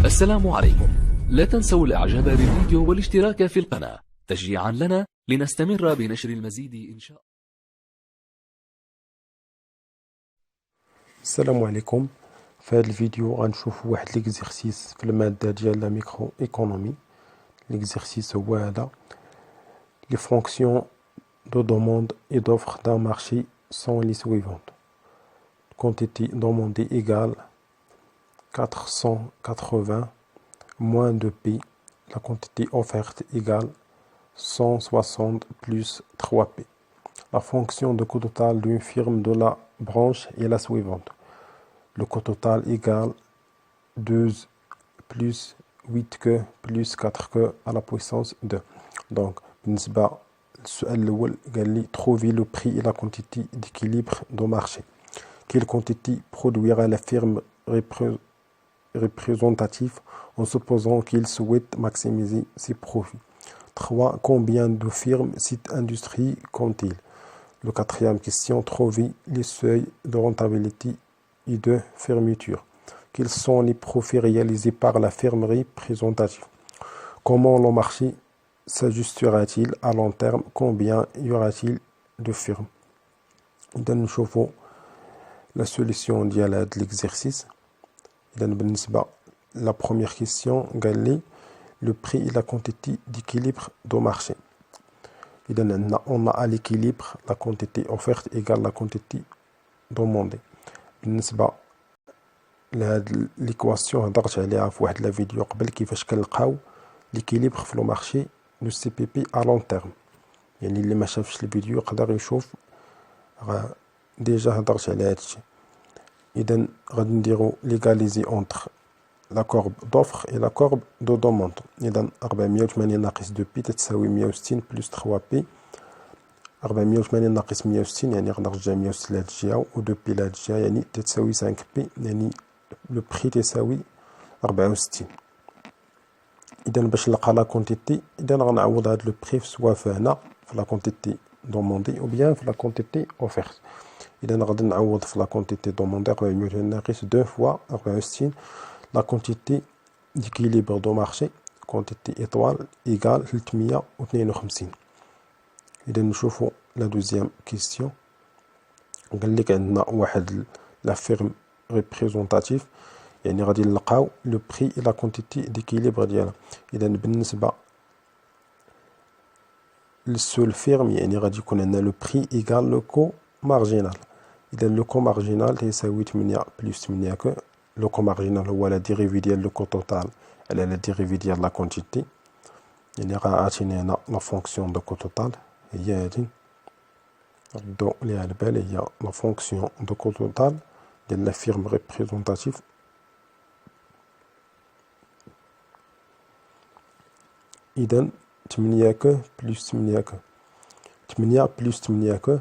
السلام عليكم. لا تنسوا الإعجاب بالفيديو والاشتراك في القناة تشجيعا لنا لنستمر بنشر المزيد إن شاء الله. السلام عليكم. في هذا الفيديو غنشوفوا واحد ليكزيرسيس في الماده ديال لا ميكرو ايكونومي. ليكزيرسيس هو هذا: les fonctions de demande et d'offre d'un marché sont les suivantes. Quantité demandée égale 480 moins 2P. La quantité offerte égale 160 plus 3P. La fonction de coût total d'une firme de la branche est la suivante. Le coût total égale 12 plus 8Q plus 4Q à la puissance 2. Donc, بالنسبة للسؤال الأول قال لي trouver le prix et la quantité d'équilibre du marché. Quelle quantité produira la firme représentative en supposant qu'il souhaite maximiser ses profits. 3. Combien de firmes cette industrie compte-t-il? Le quatrième question, trouver les seuils de rentabilité et de fermeture. Quels sont les profits réalisés par la firme représentative? Comment le marché s'ajustera-t-il à long terme? Combien y aura-t-il de firmes? إذا نشوفوا la solution ديال هذا l'exercice. إذا بالنسبة la première question قال لي le prix et la quantité d'équilibre du marché. إذا on a à l'équilibre la quantité offerte égale la quantité demandée. بالنسبة لهاد ليكواسيون هضرت عليها في واحد لا فيديو قبل كيفاش كنلقاو ليكيليبر في لو مارشي دو سي بي بي ا لون تيرم. يعني اللي ما شافش الفيديو يقدر يشوف ديجا هضرت على هادشي. اذا غادي نديرو ليغاليزي اونتر لا كورب دوفر اي لا كورب دو دوموند. اذا 480 ناقص 2 بي تتساوي 160 بلس 3 بي. 480 ناقص 160 يعني غنرجع 160 لهاد الجهه و 2 بي لهاد الجهه يعني تتساوي 5 بي، يعني لو بري تساوي 64. اذا باش نلقى لا كونتيتي اذا غنعوض هاد لو بري سوا في هنا في لا كونتيتي دوموندي او بيان في لا كونتيتي اوفيرت. اذا غادي نعوض في لا كونتيتي دوموندي 480 ناقص 2 فوا 64 لا كونتيتي ديكيليبر دو مارشي كونتيتي ايطوال ايغال 352. اذا نشوفوا لا دوزيام كيستيون. قال لك عندنا واحد لا فيرم ريبريزونطاتيف، يعني غادي نلقاو لو بري اي لا كونتيتي ديكيليبر ديالها. اذا بالنسبه للسول فيرم يعني غادي يكون عندنا لو بري ايغال لو كو مارجينال. اذا لو كو مارجينال تيساوي 8 بلس 8 كو. لو كو مارجينال هو لا ديريفي ديال لو كو توتال على لا ديريفي ديال لا كونتيتي، يعني عاطيني هنا لا فونكسيون دو كو توتال هي هادي ردو ليها البال، هي لا فونكسيون دو كو توتال ديال لا فيرم ريبريزونطاتيف. إذا 8 كو بلس 8 كو، 8 بلس 8 كو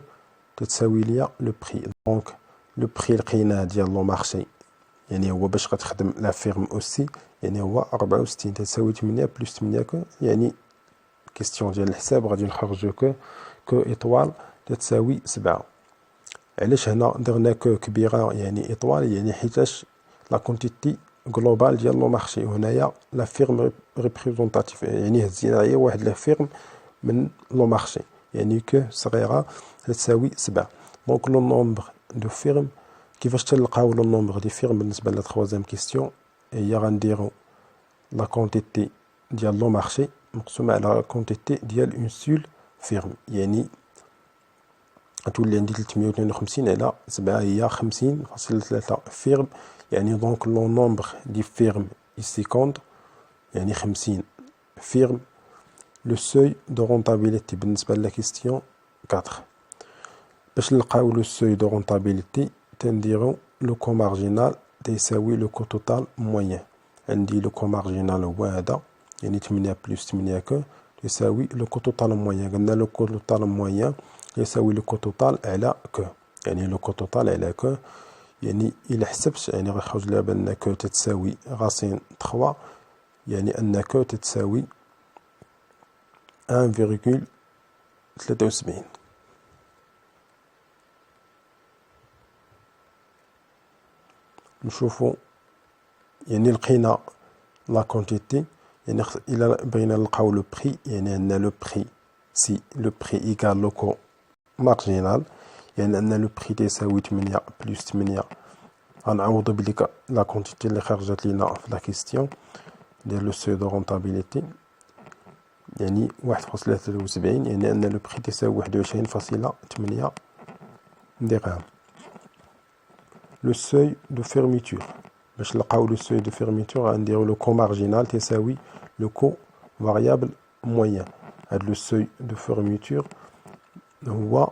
تتساوي ليا لو بري. دونك لو بري لقيناه ديال لو مارشي يعني هو باش غتخدم لا فيرم اوسي يعني هو 64 تتساوي 8 بلس 8 كو، يعني كيستيون ديال الحساب غادي نخرجو كو ايطوال تتساوي 7. علاش هنا درنا كو كبيره يعني ايطوال؟ يعني حيتاش لا كونتيتي جلوبال ديال لو مارشي، وهنايا لا فيرم ريبريزونطاتيف يعني هزينا غير واحد لا فيرم من لو مارشي، يعني كو صغيره تساوي 7. دونك لو نومبر دو فيرم كيفاش تلقاو لو نومبر دي فيرم بالنسبه لا تخوازيام كيستيون؟ هي غنديرو لا كونتيتي ديال لو مارشي مقسومه على لا كونتيتي ديال اون سول فيرم، يعني غتولي عندي 352 على 7 هي 50.3 فيرم. يعني دونك لو نومبر دي فيرم ici compte يعني 50 فيرم. لو سوي دو رونطابيليتي بالنسبه لا كيستيون 4. باش نلقاو لو سوي دو رونطابيليتي تنديرو لو كو مارجينال تيساوي لو كو توتال موين. عندي لو كو مارجينال هو هذا، يعني 8 بلس 8 كو تساوي لو كو توتال موين. قلنا لو كو توتال موين يساوي لو كو توتال على كو، يعني لو كو توتال على كو، يعني إلا حسبت يعني غيخرج لي بان كو تتساوي غاسين 3، يعني ان كو تتساوي 1,73. نشوفو يعني لقينا la quantité يعني إلا بغينا نلقاو لو بري يعني عندنا لو بري سي لو بري إيكال لو كو مارجينال يعني عندنا لو بري تيساوي 8 بلس 8 غنعوضو بليك لا كونتيتي اللي خرجت لينا في لا كيستيون ديال لو سوي دو رونتابيليتي يعني 1.73 يعني عندنا لو بري تيساوي 21.8 درهم. لو سوي دو فيرميتور باش نلقاو لو سوي دو فيرميتور غنديرو لو كو مارجينال تيساوي لو كو فاريابل موين. هاد لو سوي دو فيرميتور هو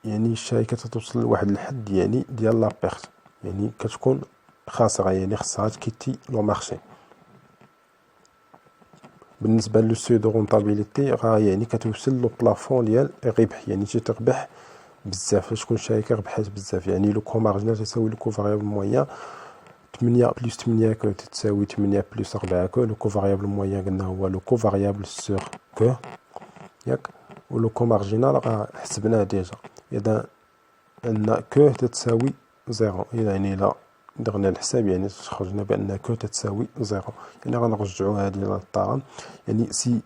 يعني الشركة توصل لواحد الحد يعني ديال لا بيرت يعني كتكون خاسرة يعني خصها تكيتي لو مارشي. بالنسبة لو سوي دو رونتابيليتي راه يعني كتوصل لو بلافون ديال الربح يعني تربح بزاف تكون الشركة ربحات بزاف يعني لو كو مارجينال تساوي لو كو فاريابل موين 8 بلس 8 كو تساوي 8 بلس 4 كو. لو كو فاريابل موين قلنا هو لو كو فاريابل سور كو ياك ولو كو مارجينال راه حسبناه ديجا إذا أن كو تتساوي زيرو يعني إلا درنا الحساب يعني خرجنا بأن كو تتساوي زيرو يعني غنرجعو هادي للطارم يعني سي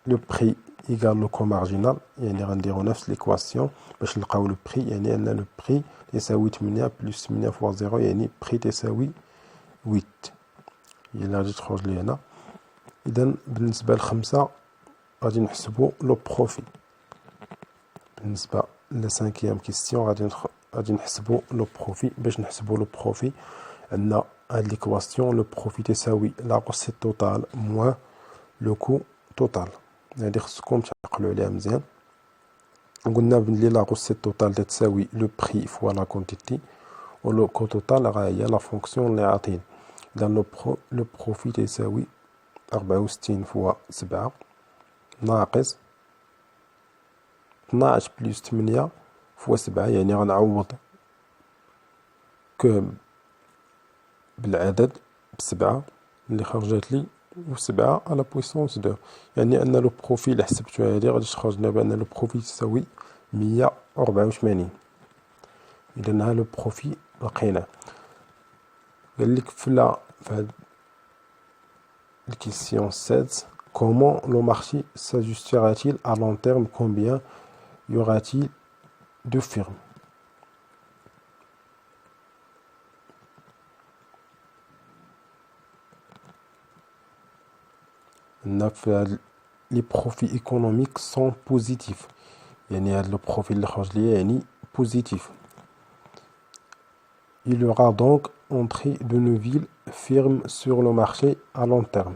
لو بري إيكال لو كو مارجينال يعني غنديرو نفس ليكواسيون باش نلقاو لو بري يعني أن لو بري تساوي 8 بلس 8 فوا زيرو يعني بري تساوي 8 إلا غادي تخرج لي هنا. إذا بالنسبة لخمسة غادي نحسبو لو بروفي. بالنسبة لا سانكيام كيستيون غادي نحسبو لو بروفي. باش نحسبو لو بروفي عندنا هاد ليكواسيون لو بروفي تساوي لا غوسيت توتال موان لو كو توتال. هادي خصكم تعقلوا عليها مزيان. قلنا بلي لا غوسيت توتال تساوي لو بري فوا لا كونتيتي و لو كو توتال راه هي لا فونكسيون اللي عاطين. إذا لو بروفي تساوي 64 فوا 7 ناقص 12 بلس 8 فوا 7 يعني غنعوض كو بالعدد ب7 اللي خرجت لي و7 على بويسونس 2 يعني أن لو بروفي اللي حسبتو هادي غادي تخرج لنا بأن لو بروفي تساوي 184. إذا ها لو بروفي لقيناه. قالك في هاد الكيسيون 16 comment le marché s'ajustera-t-il à long terme, combien y aura-t-il de firmes. Les profits économiques sont positifs يعني هاد لو بروفي اللي خرج ليا يعني positif. Il y aura donc entrée de nouvelles firmes sur le marché à long terme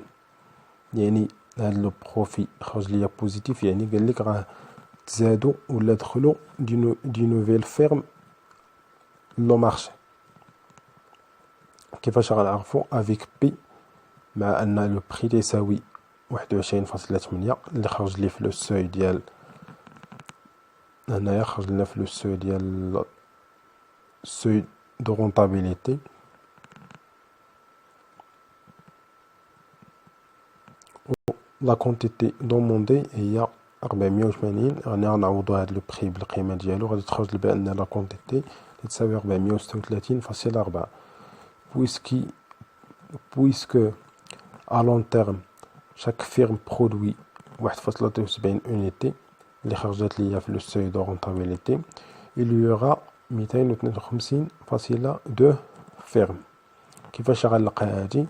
يعني هاد لو بروفي خرج ليا بوزيتيف يعني قال لك راه تزادوا ولا دخلوا دي نوفيل فيرم لو مارشي. كيفاش غنعرفوا افيك بي مع ان لو بري تساوي 21.8 اللي خرج لي في لو سوي ديال هنايا خرج لنا في لو سوي ديال سوي دو رونتابيليتي لا كونتيتي دوموندي هي 480 غادي نعوضو هاد لو بري بالقيمه ديالو غادي تخرج بان لا كونتيتي تساوي 436.4 puisque à long terme chaque firme produit 1.73 unité اللي خرجت ليا في لو سوي دو رونتابيليتي il y aura 252.2 فيرم. كيفاش غنلقى هادي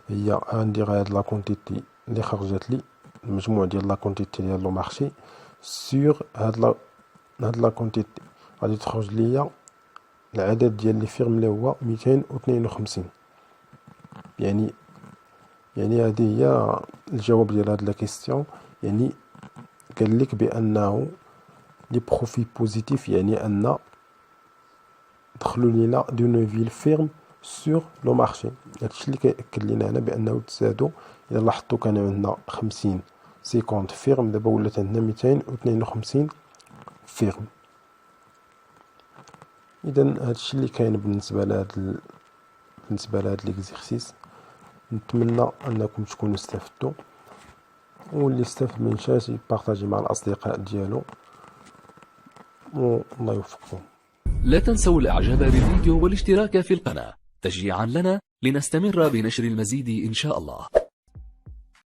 هي غندير هاد لا كونتيتي اللي خرجت لي المجموع ديال لا كونتيتي ديال لو مارشي سور هاد لا كونتيتي غادي تخرج ليا العدد ديال لي فيرم اللي هو 252 يعني هذه هي الجواب ديال هاد لا كيستيون. يعني قال لك بانه لي بروفي بوزيتيف يعني ان دخلوا لينا دو نوفيل فيرم سور لو مارشي. هادشي اللي كيأكد لينا هنا بانه تزادوا. الا لاحظتوا كان عندنا 50 فيرم دابا ولات عندنا 252 فيرم. اذا هادشي اللي كاين بالنسبه لهاد ليكزيرسيس. نتمنى انكم تكونوا استفدتوا واللي استفد من شي يبارطاجي مع الاصدقاء ديالو والله يوفقكم. لا تنسوا الاعجاب بالفيديو والاشتراك في القناة تشجيعا لنا لنستمر بنشر المزيد إن شاء الله.